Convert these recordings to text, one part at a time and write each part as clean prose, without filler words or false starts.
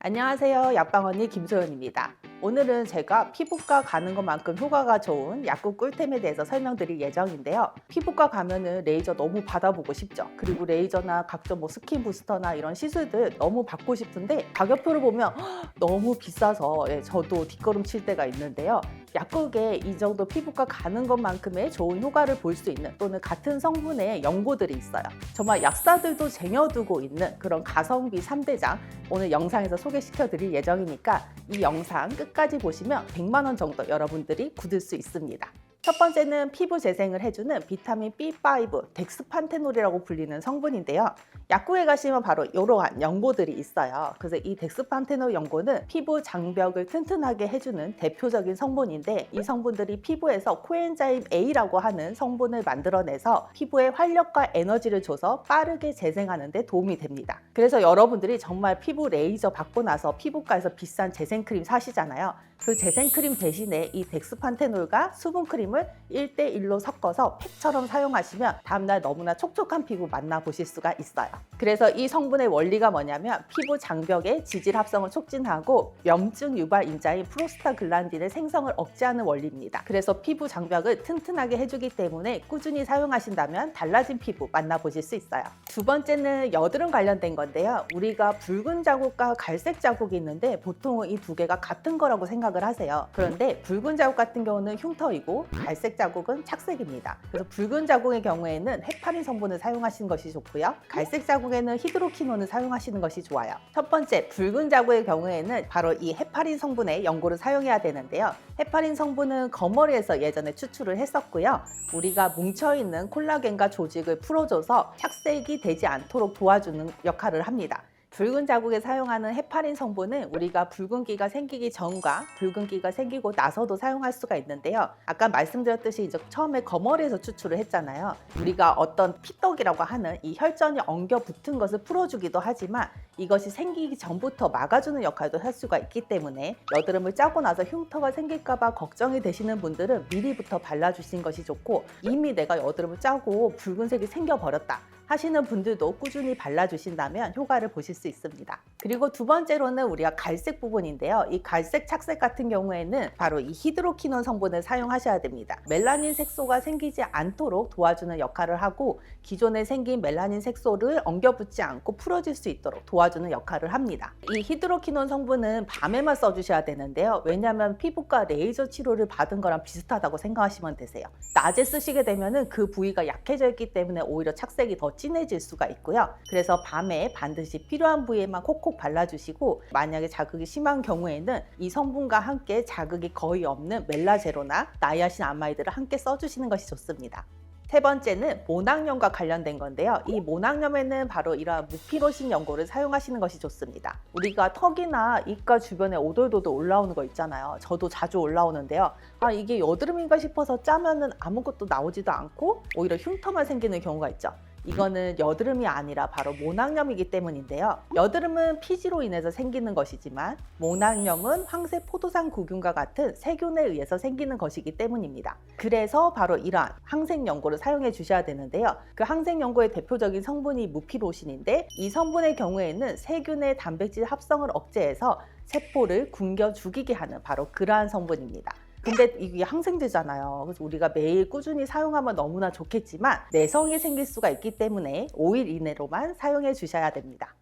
안녕하세요. 약방언니 김소연입니다. 오늘은 제가 피부과 가는 것만큼 효과가 좋은 약국 꿀템에 대해서 설명드릴 예정인데요. 피부과 가면은 레이저 너무 받아보고 싶죠. 그리고 레이저나 각종 스킨 부스터나 이런 시술들 너무 받고 싶은데 가격표를 보면 너무 비싸서 저도 뒷걸음 칠 때가 있는데요. 약국에 이 정도 피부과 가는 것만큼의 좋은 효과를 볼 수 있는 또는 같은 성분의 연고들이 있어요. 정말 약사들도 쟁여두고 있는 그런 가성비 3대장 오늘 영상에서 소개시켜 드릴 예정이니까 이 영상 끝까지 보시면 100만 원 정도 여러분들이 굳을 수 있습니다. 첫 번째는 피부 재생을 해주는 비타민 B5, 덱스판테놀이라고 불리는 성분인데요. 약국에 가시면 바로 이러한 연고들이 있어요. 그래서 이 덱스판테놀 연고는 피부 장벽을 튼튼하게 해주는 대표적인 성분인데 이 성분들이 피부에서 코엔자임 A라고 하는 성분을 만들어내서 피부에 활력과 에너지를 줘서 빠르게 재생하는 데 도움이 됩니다. 그래서 여러분들이 정말 피부 레이저 받고 나서 피부과에서 비싼 재생크림 사시잖아요. 그 재생크림 대신에 이 덱스판테놀과 수분크림을 1대1로 섞어서 팩처럼 사용하시면 다음날 너무나 촉촉한 피부 만나보실 수가 있어요. 그래서 이 성분의 원리가 뭐냐면 피부 장벽의 지질 합성을 촉진하고 염증 유발 인자인 프로스타글란딘의 생성을 억제하는 원리입니다. 그래서 피부 장벽을 튼튼하게 해주기 때문에 꾸준히 사용하신다면 달라진 피부 만나보실 수 있어요. 두 번째는 여드름 관련된 건데요. 우리가 붉은 자국과 갈색 자국이 있는데 보통은 이 두 개가 같은 거라고 생각을 하세요. 그런데 붉은 자국 같은 경우는 흉터이고 갈색 자국은 착색입니다. 그래서 붉은 자국의 경우에는 헤파린 성분을 사용하시는 것이 좋고요. 갈색 자국에는 히드로키논을 사용하시는 것이 좋아요. 첫 번째, 붉은 자국의 경우에는 바로 이 헤파린 성분의 연고를 사용해야 되는데요. 헤파린 성분은 거머리에서 예전에 추출을 했었고요. 우리가 뭉쳐있는 콜라겐과 조직을 풀어줘서 착색이 되지 않도록 도와주는 역할을 합니다. 붉은 자국에 사용하는 헤파린 성분은 우리가 붉은기가 생기기 전과 붉은기가 생기고 나서도 사용할 수가 있는데요. 아까 말씀드렸듯이 이제 처음에 거머리에서 추출을 했잖아요. 우리가 어떤 피떡이라고 하는 이 혈전이 엉겨 붙은 것을 풀어주기도 하지만 이것이 생기기 전부터 막아주는 역할도 할 수가 있기 때문에 여드름을 짜고 나서 흉터가 생길까봐 걱정이 되시는 분들은 미리부터 발라주시는 것이 좋고 이미 내가 여드름을 짜고 붉은색이 생겨버렸다 하시는 분들도 꾸준히 발라주신다면 효과를 보실 수 있습니다. 그리고 두 번째로는 우리가 갈색 부분인데요. 이 갈색 착색 같은 경우에는 바로 이 히드로키논 성분을 사용하셔야 됩니다. 멜라닌 색소가 생기지 않도록 도와주는 역할을 하고 기존에 생긴 멜라닌 색소를 엉겨붙지 않고 풀어질 수 있도록 도와주는 역할을 합니다. 이 히드로키논 성분은 밤에만 써주셔야 되는데요. 왜냐하면 피부과 레이저 치료를 받은 거랑 비슷하다고 생각하시면 되세요. 낮에 쓰시게 되면 그 부위가 약해져 있기 때문에 오히려 착색이 더 진해질 수가 있고요. 그래서 밤에 반드시 필요한 부위에만 콕콕 발라주시고 만약에 자극이 심한 경우에는 이 성분과 함께 자극이 거의 없는 멜라제로나 나이아신아마이드를 함께 써주시는 것이 좋습니다. 세 번째는 모낭염과 관련된 건데요. 이 모낭염에는 바로 이러한 무피로신 연고를 사용하시는 것이 좋습니다. 우리가 턱이나 입가 주변에 오돌도돌 올라오는 거 있잖아요. 저도 자주 올라오는데요. 이게 여드름인가 싶어서 짜면은 아무것도 나오지도 않고 오히려 흉터만 생기는 경우가 있죠. 이거는 여드름이 아니라 바로 모낭염이기 때문인데요. 여드름은 피지로 인해서 생기는 것이지만 모낭염은 황색 포도상구균과 같은 세균에 의해서 생기는 것이기 때문입니다. 그래서 바로 이러한 항생 연고를 사용해 주셔야 되는데요. 그 항생 연고의 대표적인 성분이 무피로신인데 이 성분의 경우에는 세균의 단백질 합성을 억제해서 세포를 굶겨 죽이게 하는 바로 그러한 성분입니다. 근데 이게 항생제잖아요. 그래서 우리가 매일 꾸준히 사용하면 너무나 좋겠지만 내성이 생길 수가 있기 때문에 5일 이내로만 사용해 주셔야 됩니다.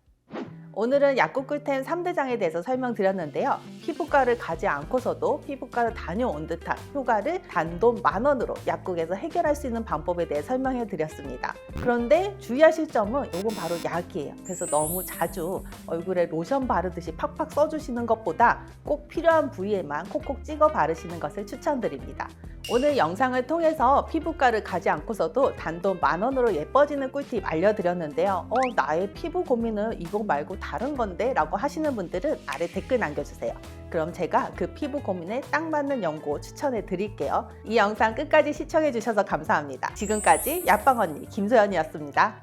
오늘은 약국 꿀템 3대장에 대해서 설명드렸는데요. 피부과를 가지 않고서도 피부과를 다녀온 듯한 효과를 단돈 10,000원으로 약국에서 해결할 수 있는 방법에 대해 설명해 드렸습니다. 그런데 주의하실 점은 이건 바로 약이에요. 그래서 너무 자주 얼굴에 로션 바르듯이 팍팍 써주시는 것보다 꼭 필요한 부위에만 콕콕 찍어 바르시는 것을 추천드립니다. 오늘 영상을 통해서 피부과를 가지 않고서도 단돈 10,000원으로 예뻐지는 꿀팁 알려드렸는데요. 나의 피부 고민은 이거 말고 다른 건데? 라고 하시는 분들은 아래 댓글 남겨주세요. 그럼 제가 그 피부 고민에 딱 맞는 연고 추천해 드릴게요. 이 영상 끝까지 시청해 주셔서 감사합니다. 지금까지 약방언니 김소연이었습니다.